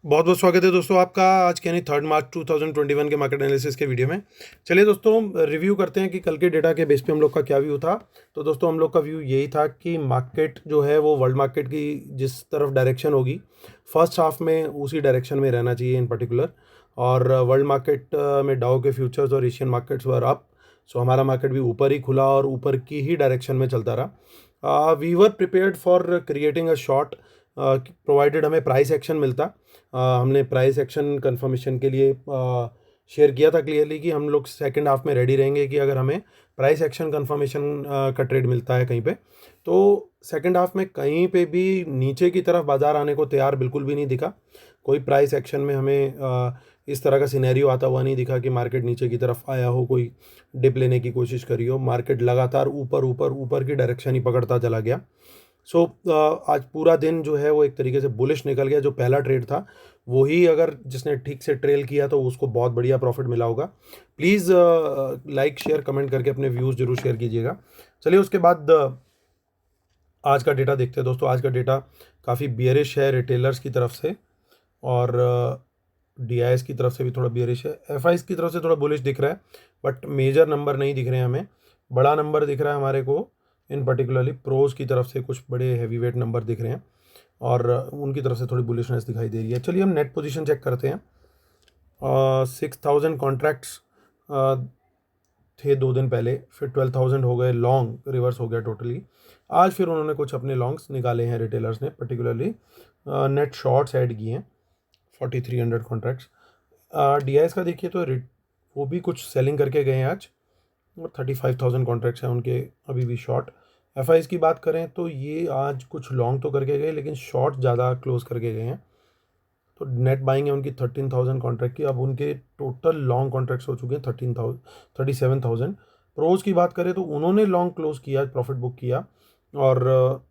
बहुत बहुत स्वागत है दोस्तों आपका आज के यानी 3 मार्च 2021 के मार्केट एनालिसिस के वीडियो में। चलिए दोस्तों रिव्यू करते हैं कि कल के डेटा के बेस पे हम लोग का क्या व्यू था। तो दोस्तों हम लोग का व्यू यही था कि मार्केट जो है वो वर्ल्ड मार्केट की जिस तरफ डायरेक्शन होगी फर्स्ट हाफ में उसी डायरेक्शन में रहना चाहिए इन पर्टिकुलर। और वर्ल्ड मार्केट में डाउ के फ्यूचर्स और एशियन मार्केट्स वर अप। सो हमारा मार्केट भी ऊपर ही खुला और ऊपर की ही डायरेक्शन में चलता रहा। We were prepared for creating a short provided हमें प्राइस एक्शन मिलता। हमने प्राइस एक्शन कंफर्मेशन के लिए शेयर किया था क्लियरली कि हम लोग सेकंड हाफ में रेडी रहेंगे कि अगर हमें प्राइस एक्शन कंफर्मेशन का ट्रेड मिलता है कहीं पे तो सेकंड हाफ में कहीं पे भी नीचे की तरफ बाजार आने को तैयार बिल्कुल भी नहीं दिखा। कोई प्राइस एक्शन में हमें इस तरह का सिनेरियो आता हुआ नहीं दिखा कि मार्केट नीचे की तरफ आया हो, कोई डिप लेने की कोशिश करी हो। मार्केट लगातार ऊपर ऊपर ऊपर की डायरेक्शन ही पकड़ता चला गया। सो आज पूरा दिन जो है वो एक तरीके से बुलिश निकल गया। जो पहला ट्रेड था वही अगर जिसने ठीक से ट्रेल किया तो उसको बहुत बढ़िया प्रॉफिट मिला होगा। प्लीज़ लाइक शेयर कमेंट करके अपने व्यूज़ जरूर शेयर कीजिएगा। चलिए उसके बाद आज का डेटा देखते हैं दोस्तों। आज का डेटा काफ़ी बियरिश है रिटेलर्स की तरफ से और डीआईएस की तरफ से भी थोड़ा बियरिश है। एफआईएस की तरफ से थोड़ा बुलिश दिख रहा है बट मेजर नंबर नहीं दिख रहे हैं हमें। बड़ा नंबर दिख रहा है हमारे को इन पर्टिकुलरली प्रोज की तरफ से कुछ बड़े हैवी वेट नंबर दिख रहे हैं और उनकी तरफ से थोड़ी बुलिशनेस दिखाई दे रही है। चलिए हम नेट पोजीशन चेक करते हैं। 6,000 कॉन्ट्रैक्ट्स थे 2 दिन पहले, फिर 12,000 हो गए, लॉन्ग रिवर्स हो गया टोटली। आज फिर उन्होंने कुछ अपने लॉन्ग्स निकाले हैं रिटेलर्स ने, पर्टिकुलरली नेट शॉर्ट्स ऐड किए हैं 4,300 कॉन्ट्रैक्ट्स। डीआईएस का देखिए तो वो भी कुछ सेलिंग करके गए हैं आज। 35,000 कॉन्ट्रैक्ट्स हैं उनके अभी भी शॉर्ट। एफआईज की बात करें तो ये आज कुछ लॉन्ग तो करके गए लेकिन शॉर्ट ज़्यादा क्लोज करके गए हैं। तो नेट बाइंग है उनकी 13,000 कॉन्ट्रैक्ट की। अब उनके टोटल लॉन्ग कॉन्ट्रैक्ट्स हो चुके हैं 37,000। प्रोज की बात करें तो उन्होंने लॉन्ग क्लोज किया, प्रॉफिट बुक किया और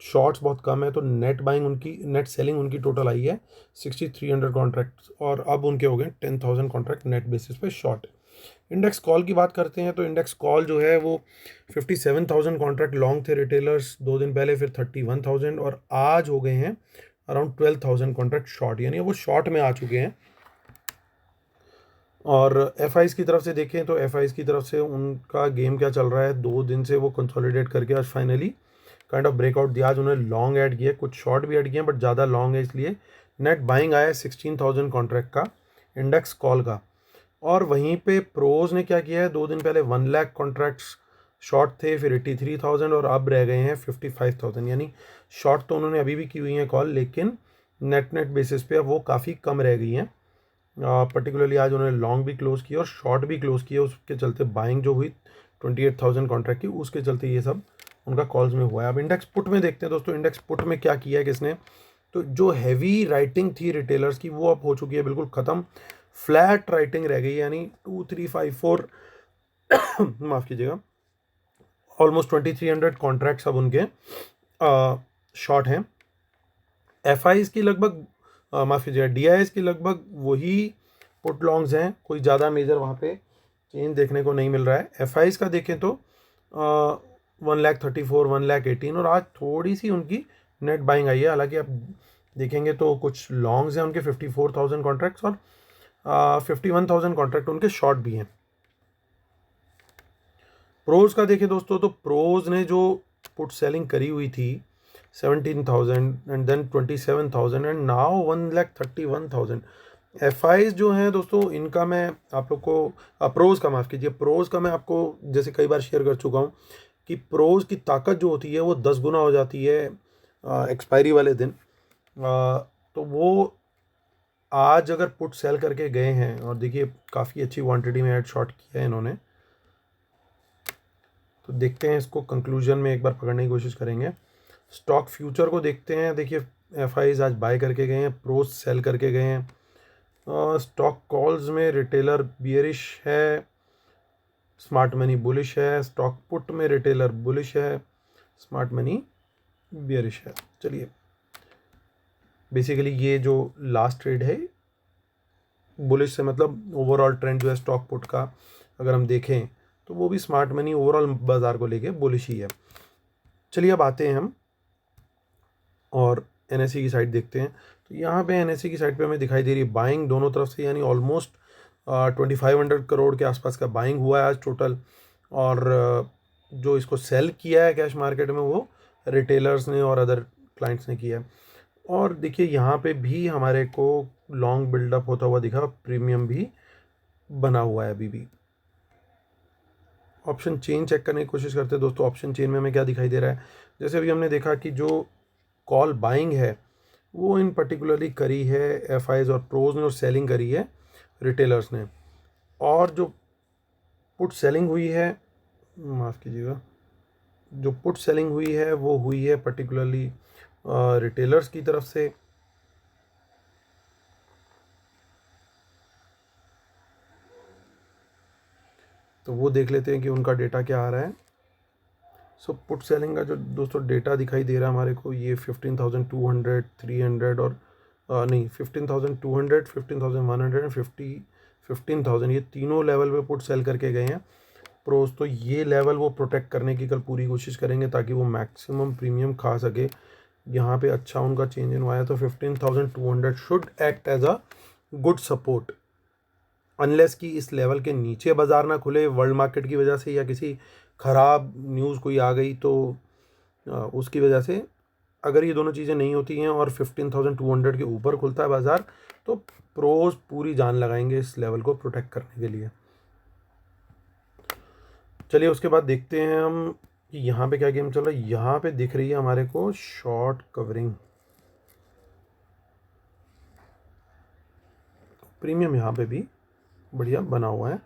शॉर्ट्स बहुत कम है। तो नेट बाइंग उनकी, नेट सेलिंग उनकी टोटल आई है 6,300 कॉन्ट्रैक्ट और अब उनके हो गए 10,000 कॉन्ट्रैक्ट नेट बेसिस पे शॉर्ट। इंडेक्स कॉल की बात करते हैं तो इंडेक्स कॉल जो है वो 57,000 कॉन्ट्रैक्ट लॉन्ग थे रिटेलर्स 2 दिन पहले, फिर 31,000 और आज हो गए हैं अराउंड 12,000 कॉन्ट्रैक्ट शॉर्ट, यानी वो शॉर्ट में आ चुके हैं। और एफ की तरफ से देखें तो एफ की तरफ से उनका गेम क्या चल रहा है। 2 दिन से वो कंसोलिडेट करके आज फाइनली काइंड ऑफ ब्रेकआउट दिया। आज उन्होंने लॉन्ग ऐड किया, कुछ शॉर्ट भी ऐड किए हैं बट ज़्यादा लॉन्ग है, इसलिए नेट बाइंग आया है 16,000 कॉन्ट्रैक्ट का इंडेक्स कॉल का। और वहीं पे प्रोज ने क्या किया है, 2 दिन पहले 1 लाख कॉन्ट्रैक्ट्स शॉर्ट थे, फिर 83,000 और अब रह गए हैं 55,000। यानी शॉर्ट तो उन्होंने अभी भी की हुई हैं कॉल, लेकिन नेट बेसिस पे अब वो काफ़ी कम रह गई हैं। पर्टिकुलरली आज उन्होंने लॉन्ग भी क्लोज किया और शॉर्ट भी क्लोज किया। उसके चलते बाइंग जो हुई 28,000 कॉन्ट्रैक्ट की, उसके चलते ये सब उनका कॉल्स में हुआ है। अब इंडेक्स पुट में देखते हैं दोस्तों, इंडेक्स पुट में क्या किया है किसने। तो जो हैवी राइटिंग थी रिटेलर्स की वो अब हो चुकी है बिल्कुल ख़त्म। फ्लैट राइटिंग रह गई, यानी 2, 3, 5, 4 माफ़ कीजिएगा, ऑलमोस्ट 2,300 कॉन्ट्रैक्ट्स अब उनके शॉर्ट हैं। एफ की लगभग माफ़ कीजिएगा डीआईएस की लगभग वही पुट लॉन्ग्स हैं, कोई ज़्यादा मेजर वहाँ पे चेंज देखने को नहीं मिल रहा है। एफ का देखें तो 1,34,000, 1,18,000 और आज थोड़ी सी उनकी नेट बाइंग आई है। हालांकि आप देखेंगे तो कुछ लॉन्ग्स हैं उनके 54,000 कॉन्ट्रैक्ट्स और 51,000 कॉन्ट्रैक्ट उनके शॉर्ट भी हैं। प्रोज का देखें दोस्तों तो प्रोज ने जो पुट सेलिंग करी हुई थी 17,000 and then 27,000 and now 1,31,000। F जो हैं दोस्तों इनका मैं आप लोग को प्रोज का माफ़ कीजिए, प्रोज का मैं आपको जैसे कई बार शेयर कर चुका हूँ कि प्रोज की ताकत जो होती है वो 10 गुना हो जाती है एक्सपायरी वाले दिन। तो वो आज अगर पुट सेल करके गए हैं और देखिए काफ़ी अच्छी क्वांटिटी में ऐड शॉर्ट किया है इन्होंने, तो देखते हैं इसको कंक्लूजन में एक बार पकड़ने की कोशिश करेंगे। स्टॉक फ्यूचर को देखते हैं, देखिए एफ आज बाय करके गए हैं, प्रोज सेल करके गए हैं। स्टॉक कॉल्स में रिटेलर बियरिश है, स्मार्ट मनी बुलिश है। स्टॉक पुट में रिटेलर बुलिश है, स्मार्ट मनी बियरिश है। चलिए बेसिकली ये जो लास्ट ट्रेड है बुलिश से मतलब ओवरऑल ट्रेंड जो है स्टॉक पुट का अगर हम देखें तो वो भी स्मार्ट मनी ओवरऑल बाजार को लेके बुलिश ही है। चलिए अब आते हैं हम और NSE की साइड देखते हैं तो यहाँ पे NSE की साइड पे हमें दिखाई दे रही है बाइंग दोनों तरफ से, यानी ऑलमोस्ट 2500 करोड़ के आसपास का बाइंग हुआ है आज टोटल। और जो इसको सेल किया है कैश मार्केट में वो रिटेलर्स ने और अदर क्लाइंट्स ने किया है। और देखिए यहाँ पे भी हमारे को लॉन्ग बिल्डअप होता हुआ दिखा, प्रीमियम भी बना हुआ है अभी भी। ऑप्शन चेन चेक करने की कोशिश करते हैं दोस्तों। ऑप्शन चेन में हमें क्या दिखाई दे रहा है, जैसे अभी हमने देखा कि जो कॉल बाइंग है वो इन पर्टिकुलरली करी है FIs और प्रोज ने, और सेलिंग करी है रिटेलर्स ने। और जो पुट सेलिंग हुई है, माफ़ कीजिएगा, जो पुट सेलिंग हुई है वो हुई है पर्टिकुलरली रिटेलर्स की तरफ से। तो वो देख लेते हैं कि उनका डेटा क्या आ रहा है। सो पुट सेलिंग का जो दोस्तों डेटा दिखाई दे रहा है हमारे को, ये 15,200, 300 और नहीं 15,200, 15,150, 15,000, ये तीनों लेवल पे पुट सेल करके गए हैं प्रोज। तो ये लेवल वो प्रोटेक्ट करने की कल पूरी कोशिश करेंगे ताकि वो मैक्सिमम प्रीमियम खा सके। यहाँ पे अच्छा उनका चेंज इन हुआ है, तो 15,200 should act as a good support, unless कि इस लेवल के नीचे बाज़ार ना खुले वर्ल्ड मार्केट की वजह से, या किसी ख़राब न्यूज़ कोई आ गई तो उसकी वजह से। अगर ये दोनों चीज़ें नहीं होती हैं और 15,200 के ऊपर खुलता है बाज़ार, तो प्रोज पूरी जान लगाएंगे इस लेवल को प्रोटेक्ट करने के लिए। चलिए उसके बाद देखते हैं हम कि यहाँ पे क्या गेम चल रहा है। यहाँ पे दिख रही है हमारे को शॉर्ट कवरिंग, प्रीमियम यहाँ पे भी बढ़िया बना हुआ है।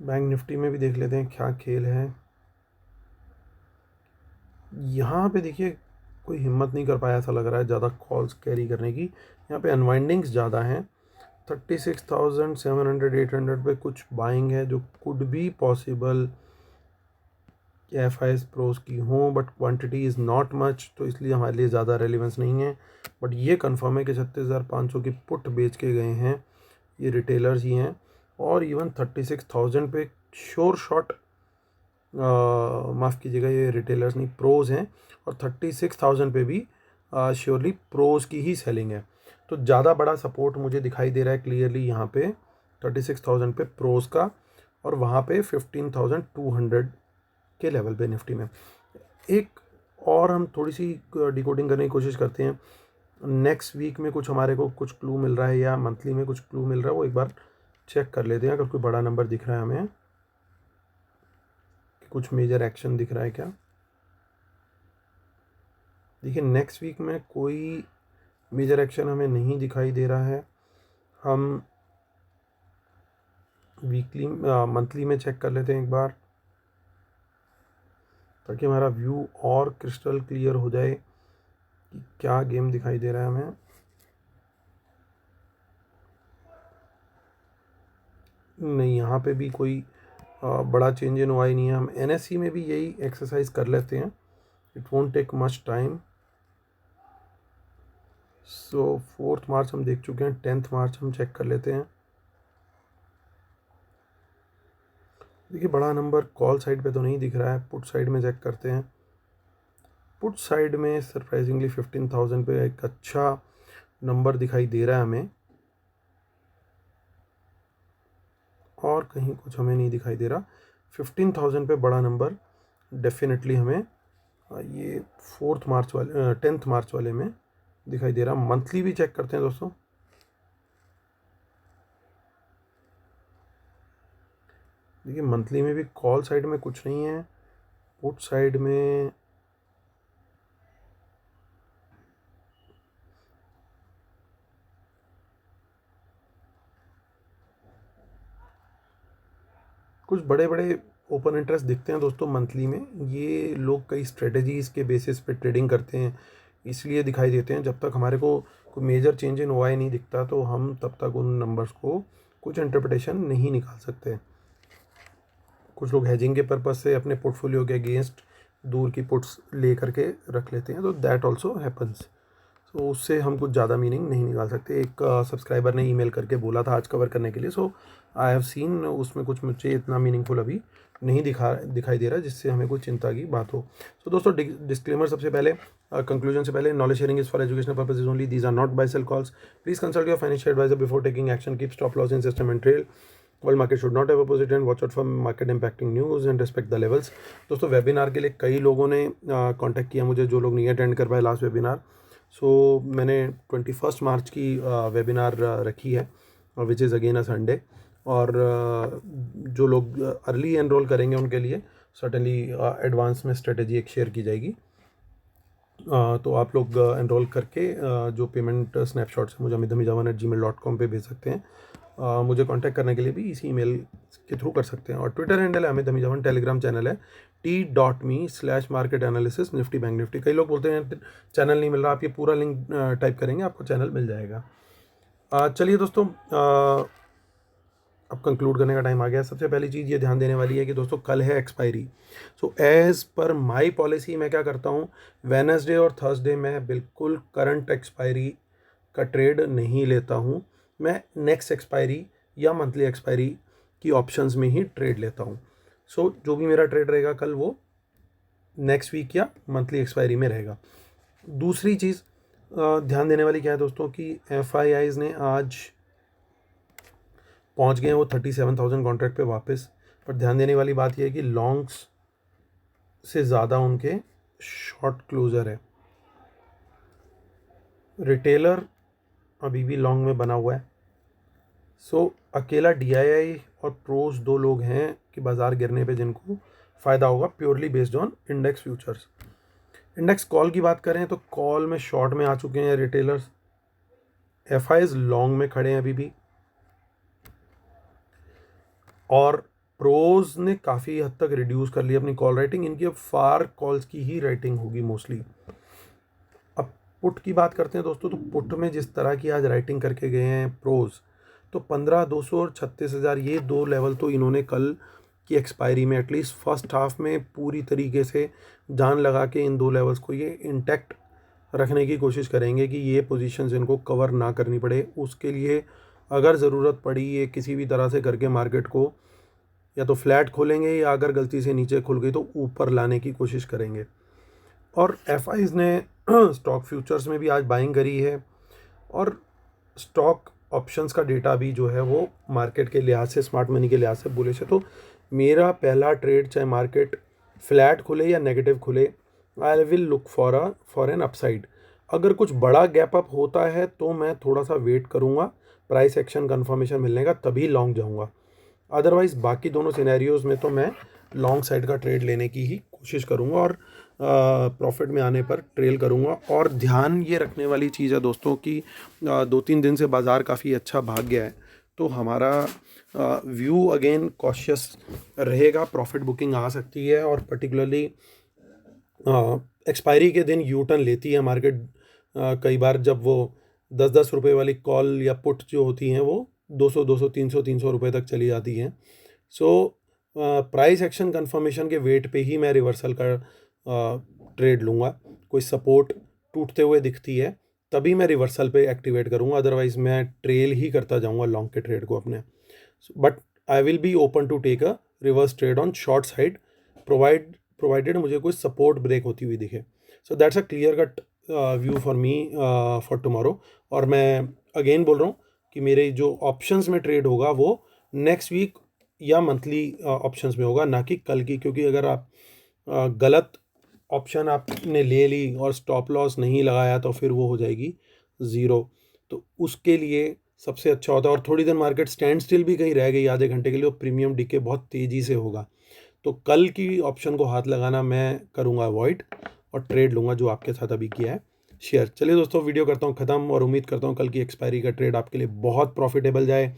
बैंक निफ्टी में भी देख लेते हैं क्या खेल है। यहाँ पे देखिए कोई हिम्मत नहीं कर पाया ऐसा लग रहा है ज़्यादा कॉल्स कैरी करने की। यहाँ पे अनवाइंडिंग्स ज़्यादा हैं। 36,700, 800 पे कुछ बाइंग है जो कुड बी पॉसिबल FIs प्रोज की हों, but quantity is not much, तो इसलिए हमारे लिए ज़्यादा रेलिवेंस नहीं है। बट ये कंफर्म है कि 36,500 की पुट बेच के गए हैं ये रिटेलर्स ही हैं। और इवन 36,000 पे श्योर शॉट, माफ़ कीजिएगा ये रिटेलर्स नहीं प्रोज हैं, और 36,000 पे भी श्योरली प्रोज की ही सेलिंग है। तो ज़्यादा बड़ा सपोर्ट मुझे दिखाई दे रहा है क्लियरली यहाँ पे 36,000 पे प्रोज का, और वहाँ पे 15,200 के लेवल पे निफ्टी में। एक और हम थोड़ी सी डिकोडिंग करने की कोशिश करते हैं। नेक्स्ट वीक में कुछ हमारे को कुछ क्लू मिल रहा है या मंथली में कुछ क्लू मिल रहा है, वो एक बार चेक कर लेते हैं। अगर कोई बड़ा नंबर दिख रहा है हमें, कुछ मेजर एक्शन दिख रहा है क्या। देखिए नेक्स्ट वीक में कोई मेजर एक्शन हमें नहीं दिखाई दे रहा है। हम वीकली मंथली में चेक कर लेते हैं एक बार, ताकि हमारा व्यू और क्रिस्टल क्लियर हो जाए कि क्या गेम दिखाई दे रहा है हमें। नहीं, यहाँ पे भी कोई बड़ा चेंज इन हुआ ही नहीं है। हम NSE में भी यही एक्सरसाइज कर लेते हैं, it won't take much time. So 4 मार्च हम देख चुके हैं, 10 मार्च हम चेक कर लेते हैं। देखिए बड़ा नंबर कॉल साइड पे तो नहीं दिख रहा है, पुट साइड में चेक करते हैं। पुट साइड में सरप्राइजिंगली 15,000 पे एक अच्छा नंबर दिखाई दे रहा है हमें, और कहीं कुछ हमें नहीं दिखाई दे रहा। 15,000 पे बड़ा नंबर डेफिनेटली हमें ये 4 मार्च वाले 10 मार्च वाले में दिखाई दे रहा। मंथली भी चेक करते हैं दोस्तों। देखिए मंथली में भी कॉल साइड में कुछ नहीं है, पुट साइड में कुछ बड़े बड़े ओपन इंटरेस्ट दिखते हैं दोस्तों मंथली में। ये लोग कई स्ट्रेटजीज़ के बेसिस पे ट्रेडिंग करते हैं, इसलिए दिखाई देते हैं। जब तक हमारे को कोई मेजर चेंज इन हुआ ही नहीं दिखता, तो हम तब तक उन नंबर्स को कुछ इंटरप्रिटेशन नहीं निकाल सकते। कुछ लोग हेजिंग के पर्पज से अपने पोर्टफोलियो के अगेंस्ट दूर की पुट्स ले करके रख लेते हैं, तो दैट ऑल्सो हैपन्स। तो उससे हम कुछ ज़्यादा मीनिंग नहीं निकाल सकते। एक सब्सक्राइबर ने ईमेल करके बोला था आज कवर करने के लिए, सो आई हैव सीन, उसमें कुछ मुझे इतना मीनिंगफुल अभी नहीं दिखाई दे रहा जिससे हमें कोई चिंता की बात हो। तो दोस्तों डिस्क्लेमर सबसे पहले, कंक्लूजन से पहले, knowledge sharing is for educational purposes only, these are not buy sell calls, please consult your financial advisor before taking action, keep stop loss in system and trail, world market should not have opposite and watch out for market impacting news and respect the levels. दोस्तों webinar के लिए कई लोगों ने contact किया मुझे, जो लोग नहीं अटेंड कर पाए लास्ट वेबिनार। सो मैंने 21 मार्च की वेबिनार रखी है, which is again a Sunday, और जो लोग अर्ली एनरोल करेंगे उनके लिए सर्टनली एडवांस में स्ट्रेटेजी एक शेयर की जाएगी। तो आप लोग एनरोल करके जो पेमेंट स्नैपशॉट्स मुझे amitdhamijhawan@gmail.com पे भेज सकते हैं। मुझे कांटेक्ट करने के लिए भी इसी ईमेल के थ्रू कर सकते हैं, और ट्विटर हैंडल है अमित धमीजावन, टेलीग्राम चैनल है t.me/market analysis Nifty bank Nifty. कई लोग बोलते हैं चैनल नहीं मिल रहा, आप ये पूरा लिंक टाइप करेंगे आपको चैनल मिल जाएगा। चलिए दोस्तों, अब कंक्लूड करने का टाइम आ गया। सबसे पहली चीज़ ये ध्यान देने वाली है कि दोस्तों कल है एक्सपायरी। सो एज़ पर माई पॉलिसी मैं क्या करता हूँ, वेडनेसडे और थर्सडे मैं बिल्कुल करंट एक्सपायरी का ट्रेड नहीं लेता हूँ, मैं नेक्स्ट एक्सपायरी या मंथली एक्सपायरी की ऑप्शंस में ही ट्रेड लेता हूँ। सो जो भी मेरा ट्रेड रहेगा कल वो नेक्स्ट वीक या मंथली एक्सपायरी में रहेगा। दूसरी चीज़ ध्यान देने वाली क्या है दोस्तों कि FIIs ने आज पहुंच गए हैं वो 37,000 कॉन्ट्रैक्ट पे वापस, पर ध्यान देने वाली बात यह है कि लॉन्ग्स से ज़्यादा उनके शॉर्ट क्लोजर है। रिटेलर अभी भी लॉन्ग में बना हुआ है। सो अकेला DII और प्रोस दो लोग हैं कि बाज़ार गिरने पे जिनको फ़ायदा होगा, purely based on index futures. Index call की बात करें तो कॉल में शॉर्ट में आ चुके हैं रिटेलर्स, FIs लॉन्ग में खड़े हैं अभी भी, और प्रोज ने काफ़ी हद तक रिड्यूस कर लिया अपनी कॉल राइटिंग, इनकी अब फार कॉल्स की ही राइटिंग होगी मोस्टली। अब पुट की बात करते हैं दोस्तों, तो पुट में जिस तरह की आज राइटिंग करके गए हैं प्रोज, तो 15,200 और 36,000 ये दो लेवल तो इन्होंने कल की एक्सपायरी में एटलीस्ट फर्स्ट हाफ में पूरी तरीके से जान लगा के इन दो लेवल्स को ये इंटैक्ट रखने की कोशिश करेंगे कि ये पोजीशंस इनको कवर ना करनी पड़े। उसके लिए अगर ज़रूरत पड़ी ये किसी भी तरह से करके मार्केट को या तो फ्लैट खोलेंगे, या अगर गलती से नीचे खुल गई तो ऊपर लाने की कोशिश करेंगे। और FIs ने स्टॉक फ्यूचर्स में भी आज बाइंग करी है, और स्टॉक ऑप्शंस का डेटा भी जो है वो मार्केट के लिहाज से, स्मार्ट मनी के लिहाज से बुलिश है। तो मेरा पहला ट्रेड चाहे मार्केट फ्लैट खुले या नेगेटिव खुले, I will look for an upside. अगर कुछ बड़ा गैप अप होता है तो मैं थोड़ा सा वेट करूँगा प्राइस एक्शन कन्फर्मेशन मिलने का, तभी लॉन्ग जाऊँगा। अदरवाइज़ बाकी दोनों सिनेरियोज़ में तो मैं लॉन्ग साइड का ट्रेड लेने की ही कोशिश करूँगा और प्रॉफिट में आने पर ट्रेल करूँगा। और ध्यान ये रखने वाली चीज़ है दोस्तों कि 2-3 दिन से बाज़ार काफ़ी अच्छा भाग गया है, तो हमारा व्यू अगेन कॉशियस रहेगा, प्रॉफिट बुकिंग आ सकती है, और पर्टिकुलरली एक्सपायरी के दिन यू टर्न लेती है मार्केट। कई बार जब वो 10-10 रुपये वाली कॉल या पुट जो होती हैं वो 200, 300 रुपये तक चली जाती हैं। सो प्राइस एक्शन कंफर्मेशन के वेट पे ही मैं रिवर्सल का ट्रेड लूँगा। कोई सपोर्ट टूटते हुए दिखती है तभी मैं रिवर्सल पे एक्टिवेट करूँगा, अदरवाइज़ मैं ट्रेल ही करता जाऊँगा लॉन्ग के ट्रेड को अपने। But I will be open to take a reverse trade on short side, provided मुझे कोई सपोर्ट ब्रेक होती हुई दिखे। So that's a clear cut view for me for tomorrow. और मैं अगेन बोल रहा हूँ कि मेरे जो ऑप्शंस में ट्रेड होगा वो नेक्स्ट वीक या मंथली ऑप्शंस में होगा, ना कि कल की, क्योंकि अगर आप गलत ऑप्शन आपने ले ली और स्टॉप लॉस नहीं लगाया तो फिर वो हो जाएगी ज़ीरो। तो उसके लिए सबसे अच्छा होता है, और थोड़ी देर मार्केट स्टैंड स्टिल भी कहीं रह गई आधे घंटे के लिए, प्रीमियम डीके बहुत तेज़ी से होगा। तो कल की ऑप्शन को हाथ लगाना मैं करूँगा अवॉइड, और ट्रेड लूँगा जो आपके साथ अभी किया है शेयर। चलिए दोस्तों, वीडियो करता हूँ ख़त्म, और उम्मीद करता हूँ कल की एक्सपायरी का ट्रेड आपके लिए बहुत प्रॉफिटेबल जाए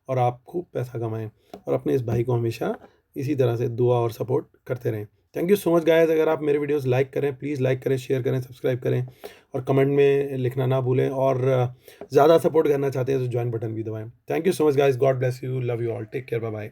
और आप खूब पैसा कमाएं, और अपने इस भाई को हमेशा इसी तरह से दुआ और सपोर्ट करते रहें। Thank you so much guys. अगर आप मेरे वीडियोस लाइक करें, प्लीज़ लाइक करें, शेयर करें, सब्सक्राइब करें, और कमेंट में लिखना ना भूलें, और ज़्यादा सपोर्ट करना चाहते हैं तो ज्वाइन बटन भी दबाएं। Thank you so much guys, God bless you, love you all, take care, bye bye.